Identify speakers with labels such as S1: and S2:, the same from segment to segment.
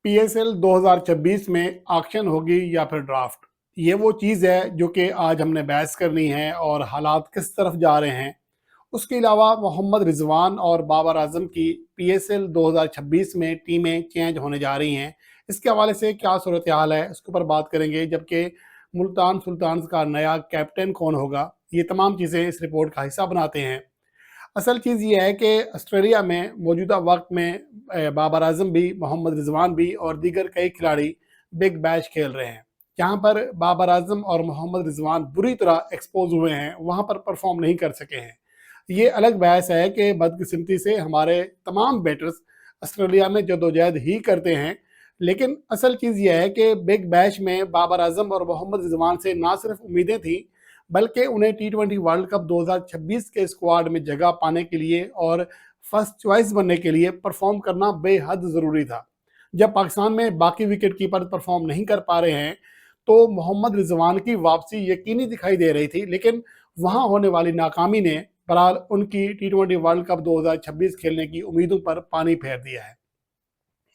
S1: PSL 2026 में auction होगी या फिर ड्राफ्ट, ये वो चीज़ है जो कि आज हमने बहस करनी है और हालात किस तरफ जा रहे हैं। उसके अलावा मोहम्मद रिजवान और बाबर आजम की PSL 2026 में टीमें चेंज होने जा रही हैं। इसके हवाले से क्या सूरत हाल है उसके ऊपर बात करेंगे, जबकि मुल्तान सुल्तान्स का नया कैप्टन कौन होगा, ये तमाम चीज़ें इस रिपोर्ट का हिस्सा बनाते हैं। असल चीज़ ये है कि ऑस्ट्रेलिया में मौजूदा वक्त में बाबर आजम भी, मोहम्मद रिजवान भी और दीगर कई खिलाड़ी बिग बैश खेल रहे हैं। जहाँ पर बाबर आजम और मोहम्मद रिजवान बुरी तरह एक्सपोज हुए हैं, वहाँ पर परफॉर्म नहीं कर सके हैं। ये अलग बहस है कि बदकिस्मती से हमारे तमाम बैटर्स ऑस्ट्रेलिया में जदोजहद ही करते हैं, लेकिन असल चीज़ यह है कि बिग बैश में बाबर आजम और मोहम्मद रिजवान से ना सिर्फ उम्मीदें थीं, बल्कि उन्हें T20 वर्ल्ड कप 2026 के स्क्वाड में जगह पाने के लिए और फर्स्ट चॉइस बनने के लिए परफॉर्म करना बेहद ज़रूरी था। जब पाकिस्तान में बाकी विकेट कीपर परफॉर्म नहीं कर पा रहे हैं, तो मोहम्मद रिजवान की वापसी यकीनी दिखाई दे रही थी, लेकिन वहां होने वाली नाकामी ने बहरहाल उनकी T20 वर्ल्ड कप 2026 खेलने की उम्मीदों पर पानी फेर दिया है।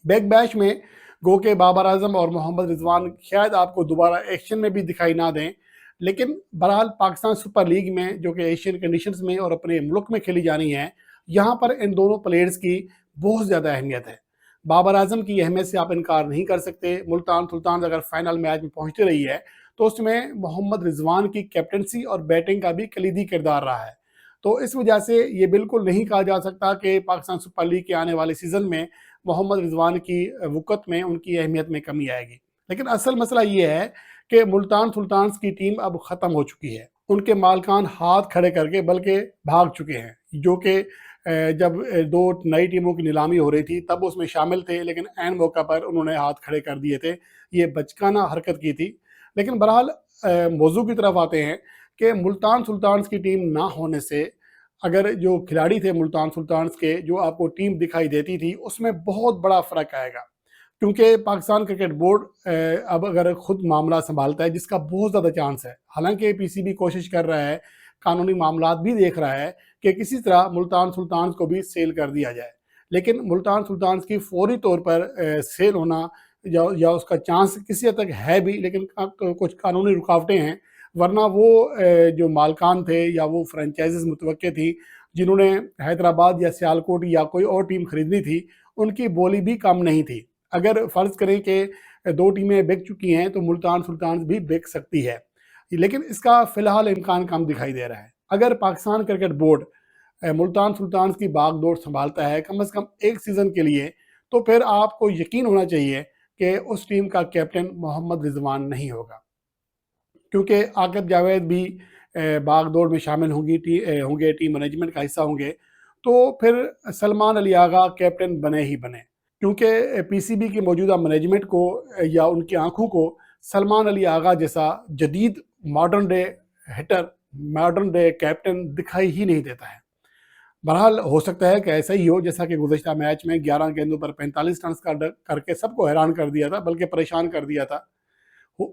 S1: बिग बैश में गो के बाबर आजम और मोहम्मद रिजवान शायद आपको दोबारा एक्शन में भी दिखाई ना दें, लेकिन बहरहाल पाकिस्तान सुपर लीग में, जो कि एशियन कंडीशंस में और अपने मुल्क में खेली जानी है, यहाँ पर इन दोनों प्लेयर्स की बहुत ज़्यादा अहमियत है। बाबर आजम की अहमियत से आप इनकार नहीं कर सकते। मुल्तान सुल्तान अगर फाइनल मैच में पहुंचती रही है, तो उसमें मोहम्मद रिजवान की कैप्टनसी और बैटिंग का भी कलीदी किरदार रहा है। तो इस वजह से ये बिल्कुल नहीं कहा जा सकता कि पाकिस्तान सुपर लीग के आने वाले सीज़न में मोहम्मद रिजवान की वक़्त में उनकी अहमियत में कमी आएगी। लेकिन असल मसला ये है कि मुल्तान सुल्तान्स की टीम अब ख़त्म हो चुकी है। उनके मालिकान हाथ खड़े करके बल्कि भाग चुके हैं, जो कि जब दो नई टीमों की नीलामी हो रही थी तब उसमें शामिल थे, लेकिन ऐन मौका पर उन्होंने हाथ खड़े कर दिए थे। ये बचकाना हरकत की थी। लेकिन बहरहाल मौजू की तरफ आते हैं कि मुल्तान सुल्तान्स की टीम ना होने से अगर जो खिलाड़ी थे मुल्तान सुल्तान्स के, जो आपको टीम दिखाई देती थी, उसमें बहुत बड़ा फ़र्क आएगा। क्योंकि पाकिस्तान क्रिकेट बोर्ड अब अगर खुद मामला संभालता है, जिसका बहुत ज़्यादा चांस है, हालांकि PCB कोशिश कर रहा है, कानूनी मामलात भी देख रहा है कि किसी तरह मुल्तान सुल्तान्स को भी सेल कर दिया जाए, लेकिन मुल्तान सुल्तान्स की फौरी तौर पर सेल होना या उसका चांस किसी हद तक है भी, लेकिन कुछ कानूनी रुकावटें हैं। वरना वो जो मालकान थे या वो फ्रेंचाइजीज मुतवक्के थी जिन्होंने हैदराबाद या सियालकोट या कोई और टीम खरीदनी थी, उनकी बोली भी कम नहीं थी। अगर फ़र्ज़ करें कि दो टीमें बिक चुकी हैं, तो मुल्तान सुल्तान्स भी बिक सकती है, लेकिन इसका फ़िलहाल इम्कान कम दिखाई दे रहा है। अगर पाकिस्तान क्रिकेट बोर्ड मुल्तान सुल्तान्स की बागडोर संभालता है कम से कम एक सीज़न के लिए, तो फिर आपको यकीन होना चाहिए कि उस टीम का कैप्टन मोहम्मद रिजवान नहीं होगा, क्योंकि आकिब जावेद भी बागडोर में शामिल होंगे, टीम मैनेजमेंट का हिस्सा होंगे, तो फिर सलमान अली आगा कैप्टन बने ही बने, क्योंकि PCB की मौजूदा मैनेजमेंट को या उनकी आंखों को सलमान अली आगा जैसा जदीद modern day hitter, modern day captain दिखाई ही नहीं देता है। बहरहाल हो सकता है कि ऐसा ही हो जैसा कि गुज़श्ता मैच में 11 गेंदों पर 45 रन करके सबको हैरान कर दिया था, बल्कि परेशान कर दिया था।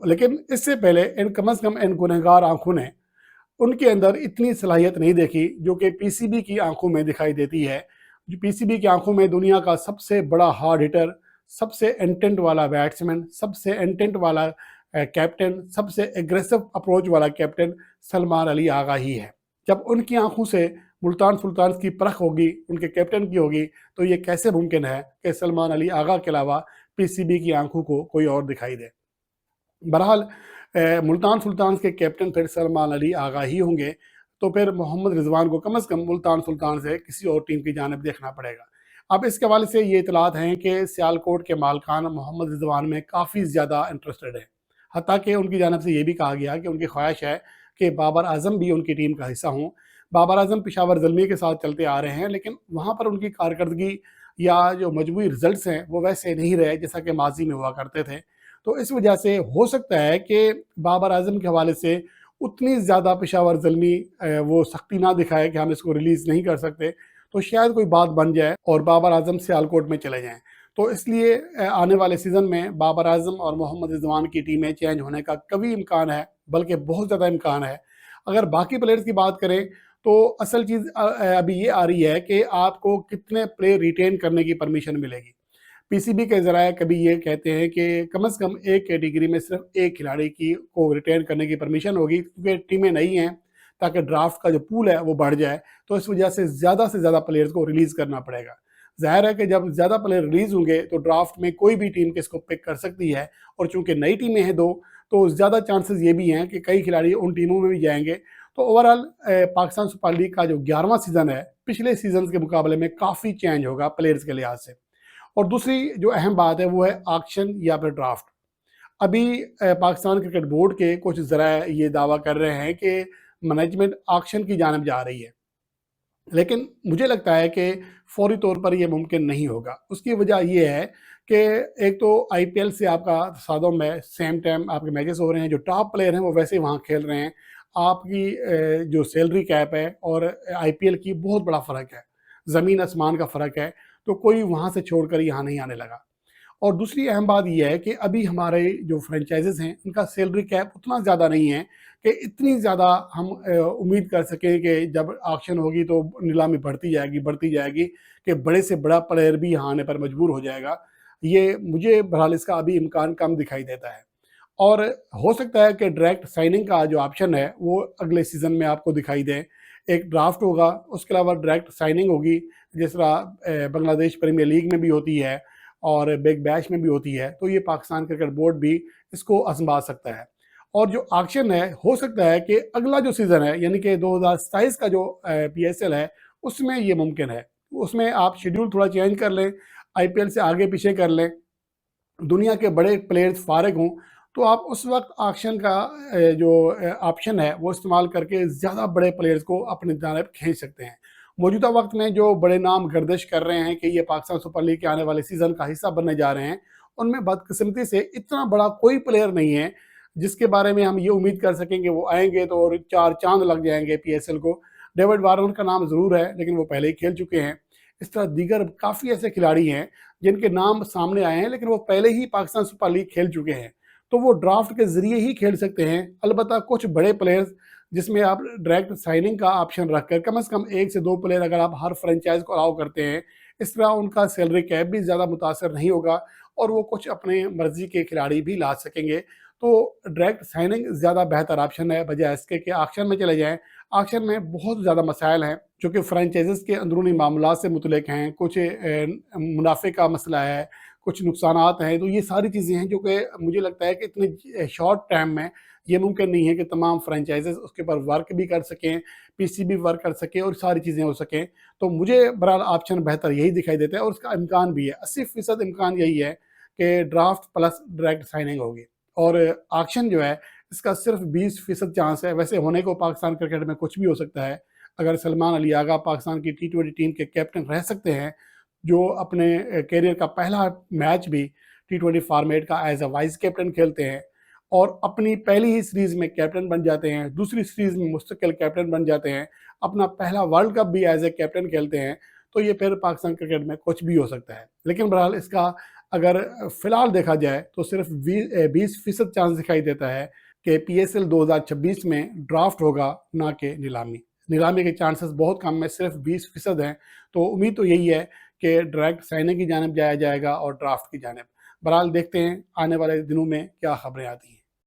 S1: लेकिन इससे पहले कम से कम इन गुनहगार आंखों ने उनके अंदर इतनी सलाहियत नहीं देखी जो कि PCB की आंखों में दिखाई देती है। जो PCB की आंखों में दुनिया का सबसे बड़ा हार्ड हिटर, सबसे इंटेंट वाला बैट्समैन, सबसे इंटेंट वाला कैप्टन, सबसे एग्रेसिव अप्रोच वाला कैप्टन सलमान अली आगा ही है। जब उनकी आंखों से मुल्तान सुल्तान की परख होगी, उनके कैप्टन की होगी, तो ये कैसे मुमकिन है कि सलमान अली आगा के अलावा PCB की आंखों को कोई और दिखाई दे। बहरहाल मुल्तान सुल्तान के कैप्टन फिर सलमान अली आगा ही होंगे, तो फिर मोहम्मद रिजवान को कम से कम मुल्तान सुल्तान से किसी और टीम की जानिब देखना पड़ेगा। अब इसके हवाले से ये इतलात हैं कि सियालकोट के मालकान मोहम्मद रिजवान में काफ़ी ज़्यादा इंटरेस्टेड है। हत्ता कि उनकी जानिब से ये भी कहा गया कि उनकी ख्वाहिश है कि बाबर आजम भी उनकी टीम का हिस्सा हों। बाबर आजम पेशावर ज़ल्मी के साथ चलते आ रहे हैं, लेकिन वहाँ पर उनकी कारकर्दगी या जो मजमूई रिजल्ट्स हैं वो वैसे नहीं रहे जैसा कि माजी में हुआ करते थे। तो इस वजह से हो सकता है कि बाबर आजम के हवाले से उतनी ज़्यादा पेशावर ज़ल्मी वो सख्ती ना दिखाए कि हम इसको रिलीज़ नहीं कर सकते, तो शायद कोई बात बन जाए और बाबर आजम सियालकोट में चले जाएँ। तो इसलिए आने वाले सीज़न में बाबर आजम और मोहम्मद रिजवान की टीमें चेंज होने का कभी इम्कान है, बल्कि बहुत ज़्यादा इम्कान है। अगर बाकी प्लेयर्स की बात करें, तो असल चीज़ अभी ये आ रही है कि आपको कितने प्लेयर रिटेन करने की परमिशन मिलेगी। पीसीबी के ज़राए कभी ये कहते हैं कि कम से कम एक कैटेगरी में सिर्फ एक खिलाड़ी की को रिटेन करने की परमिशन होगी, क्योंकि टीमें नहीं हैं, ताकि ड्राफ्ट का जो पूल है वो बढ़ जाए। तो इस वजह से ज़्यादा प्लेयर्स को रिलीज़ करना पड़ेगा। ज़ाहिर है कि जब ज़्यादा प्लेयर रिलीज़ होंगे तो ड्राफ्ट में कोई भी टीम किसको पिक कर सकती है, और चूँकि नई टीमें हैं 2, तो ज़्यादा चांसेस ये भी हैं कि कई खिलाड़ी उन टीमों में भी जाएँगे। तो ओवरऑल पाकिस्तान सुपर लीग का जो 11वां सीज़न है, पिछले सीज़न्स के मुकाबले में काफ़ी चेंज होगा प्लेयर्स के लिहाज से। और दूसरी जो अहम बात है वो है ऑक्शन या फिर ड्राफ्ट। अभी पाकिस्तान क्रिकेट बोर्ड के कुछ ज़राए ये दावा कर रहे हैं कि मैनेजमेंट ऑक्शन की जानिब जा रही है, लेकिन मुझे लगता है कि फौरी तौर पर ये मुमकिन नहीं होगा। उसकी वजह ये है कि एक तो आईपीएल से आपका तसादुम है, सेम टाइम आपके मैचेस हो रहे हैं, जो टॉप प्लेयर हैं वो वैसे ही वहाँ खेल रहे हैं। आपकी जो सैलरी कैप है और आईपीएल की बहुत बड़ा फ़र्क है, ज़मीन आसमान का फ़र्क है। तो कोई वहाँ से छोड़कर यहाँ नहीं आने लगा। और दूसरी अहम बात ये है कि अभी हमारे जो फ्रेंचाइज़ीज़ हैं, उनका सैलरी कैप उतना ज़्यादा नहीं है कि इतनी ज़्यादा हम उम्मीद कर सकें कि जब ऑक्शन होगी तो नीलामी बढ़ती जाएगी कि बड़े से बड़ा प्लेयर भी यहाँ आने पर मजबूर हो जाएगा। ये मुझे बहरहाल इसका अभी इम्कान कम दिखाई देता है। और हो सकता है कि डायरेक्ट साइनिंग का जो ऑप्शन है, वो अगले सीज़न में आपको दिखाई दे। एक ड्राफ्ट होगा, उसके अलावा डायरेक्ट साइनिंग होगी, जिस तरह बांग्लादेश प्रीमियर लीग में भी होती है और बिग बैश में भी होती है। तो ये पाकिस्तान क्रिकेट बोर्ड भी इसको आज़मा सकता है। और जो ऑक्शन है, हो सकता है कि अगला जो सीज़न है, यानी कि 2027 का जो पीएसएल है, उसमें ये मुमकिन है। उसमें आप शेड्यूल थोड़ा चेंज कर लें, आईपीएल से आगे पीछे कर लें, दुनिया के बड़े प्लेयर्स फारिग हों, तो आप उस वक्त ऑक्शन का जो ऑप्शन है वो इस्तेमाल करके ज़्यादा बड़े प्लेयर्स को अपनी जानब खींच सकते हैं। मौजूदा वक्त में जो बड़े नाम गर्दिश कर रहे हैं कि ये पाकिस्तान सुपर लीग के आने वाले सीज़न का हिस्सा बनने जा रहे हैं, उनमें बदकिस्मती से इतना बड़ा कोई प्लेयर नहीं है जिसके बारे में हम ये उम्मीद कर सकें कि वो आएंगे तो और चार चांद लग जाएंगे पीएसएल को। डेविड वार्नर का नाम ज़रूर है, लेकिन वो पहले ही खेल चुके हैं। इस तरह दीगर काफ़ी ऐसे खिलाड़ी हैं जिनके नाम सामने आए हैं, लेकिन वो पहले ही पाकिस्तान सुपर लीग खेल चुके हैं, तो वो ड्राफ्ट के ज़रिए ही खेल सकते हैं। अलबत्ता कुछ बड़े प्लेयर्स जिसमें आप डायरेक्ट साइनिंग का ऑप्शन रखकर कम से कम 1 से 2 प्लेयर अगर आप हर फ्रेंचाइज़ को अलाउ करते हैं, इस तरह उनका सैलरी कैप भी ज़्यादा मुतासर नहीं होगा और वो कुछ अपने मर्ज़ी के खिलाड़ी भी ला सकेंगे। तो डायरेक्ट साइनिंग ज़्यादा बेहतर ऑप्शन है, बजाय इसके कि ऑक्शन में चले जाएँ। ऑक्शन में बहुत ज़्यादा मसाइल हैं, जो कि फ्रेंचाइज़ीज़ के अंदरूनी मामलात से मुतल्लिक हैं। कुछ मुनाफ़े का मसला है, कुछ नुकसानात हैं। तो ये सारी चीज़ें हैं जो कि मुझे लगता है कि इतने शॉर्ट टाइम में ये मुमकिन नहीं है कि तमाम फ्रेंचाइज़ीज़ उसके ऊपर वर्क भी कर सकें, पीसीबी वर्क कर सके और सारी चीज़ें हो सकें। तो मुझे बहरहाल ऑप्शन बेहतर यही दिखाई देता है और उसका इम्कान भी है। 80% इम्कान यही है कि ड्राफ्ट प्लस डायरेक्ट साइनिंग होगी। और ऑक्शन जो है, इसका सिर्फ 20% चांस है। वैसे होने को पाकिस्तान क्रिकेट में कुछ भी हो सकता है। अगर सलमान अली आगा पाकिस्तान की टी20 टीम के कैप्टन रह सकते हैं, जो अपने कैरियर का पहला मैच भी टी20 फॉर्मेट का एज अ वाइस कैप्टन खेलते हैं और अपनी पहली ही सीरीज़ में कैप्टन बन जाते हैं, दूसरी सीरीज़ में मुस्तकिल कैप्टन बन जाते हैं, अपना पहला वर्ल्ड कप भी एज ए कैप्टन खेलते हैं, तो ये फिर पाकिस्तान क्रिकेट में कुछ भी हो सकता है। लेकिन बहरहाल इसका अगर फ़िलहाल देखा जाए तो सिर्फ 20% चांस दिखाई देता है कि पीएसएल 2026 में ड्राफ्ट होगा, ना कि नीलामी। नीलामी के चांसेस बहुत कम है, सिर्फ 20% हैं। तो उम्मीद तो यही है कि डायरेक्ट साइनिंग की जानिब जाया जाएगा और ड्राफ्ट की जानिब। बहरहाल देखते हैं आने वाले दिनों में क्या खबरें आती हैं।